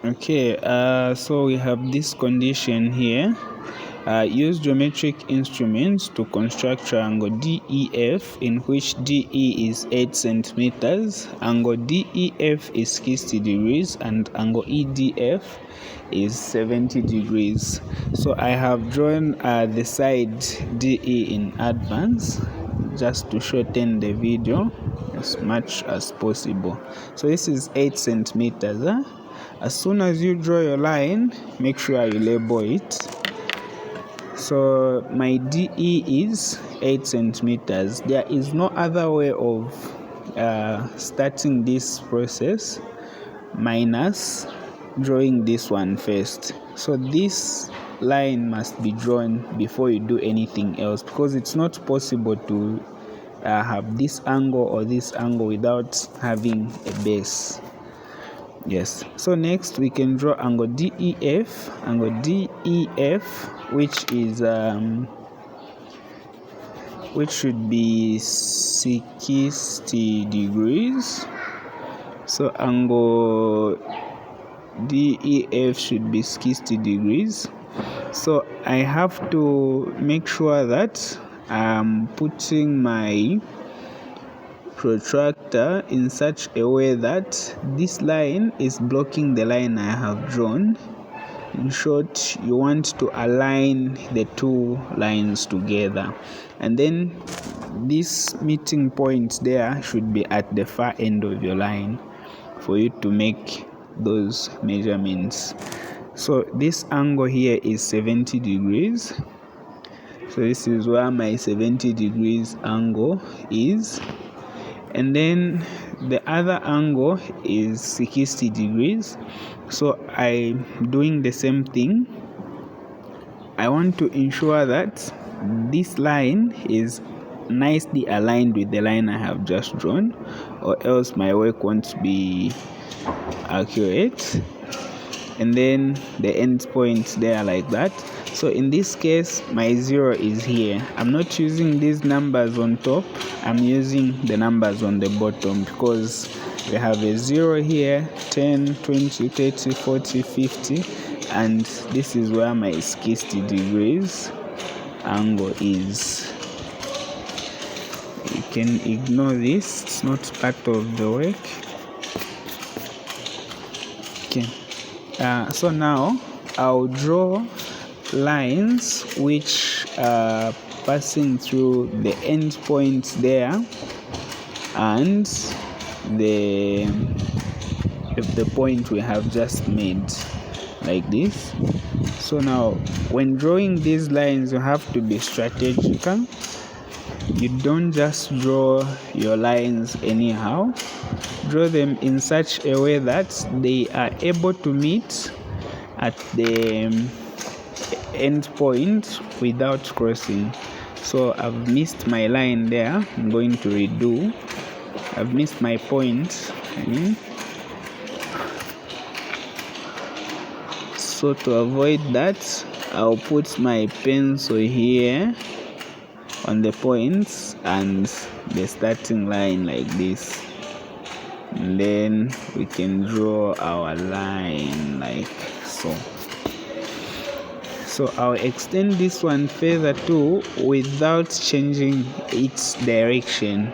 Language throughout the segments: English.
Okay, so we have this condition here. Use geometric instruments to construct triangle DEF, in which DE is 8 centimeters, angle DEF is 60 degrees, and angle EDF is 70 degrees. So I have drawn the side DE in advance just to shorten the video as much as possible. So this is 8 centimeters. As soon as you draw your line, make sure you label it. So my DE is 8 centimeters. There is no other way of starting this process minus drawing this one first. So this line must be drawn before you do anything else, because it's not possible to have this angle or this angle without having a base. Yes, so next we can draw angle DEF, which is which should be 60 degrees. So angle DEF should be 60 degrees. So I have to make sure that I'm putting my protractor in such a way that this line is blocking the line I have drawn. In short, you want to align the two lines together, and then this meeting point there should be at the far end of your line for you to make those measurements. So this angle here is 70 degrees. So this is where my 70 degrees angle is. And then the other angle is 60 degrees. So I'm doing the same thing. I want to ensure that this line is nicely aligned with the line I have just drawn, or else my work won't be accurate. And then the end point there like that. So in this case, my 0 is here. I'm not using these numbers on top, I'm using the numbers on the bottom, because we have a 0 here, 10, 20, 30, 40, 50, and this is where my 60 degrees angle is. You can ignore this, it's not part of the work. Okay. So now I'll draw lines which are passing through the end points there and the point we have just made, like this. So now when drawing these lines, you have to be strategic. You don't just draw your lines anyhow. Draw them in such a way that they are able to meet at the end point without crossing. So I've missed my line there. I'm going to redo. I've missed my point. So to avoid that, I'll put my pencil here on the points and the starting line like this, and then we can draw our line like so. So I'll extend this one further too without changing its direction.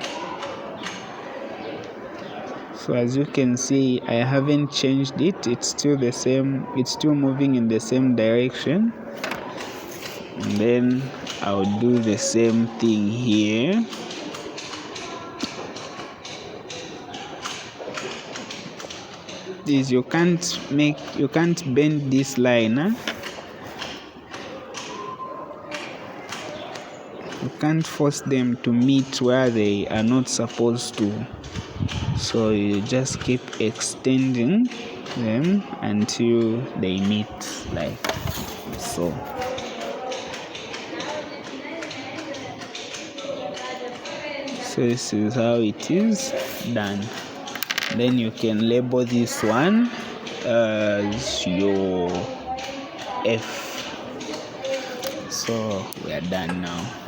So as you can see, I haven't changed it, it's still the same, it's still moving in the same direction. And then I'll do the same thing here. This you can't bend this line. You can't force them to meet where they are not supposed to. So you just keep extending them until they meet like so. So this is how it is done. Then you can label this one as your F. So we are done now.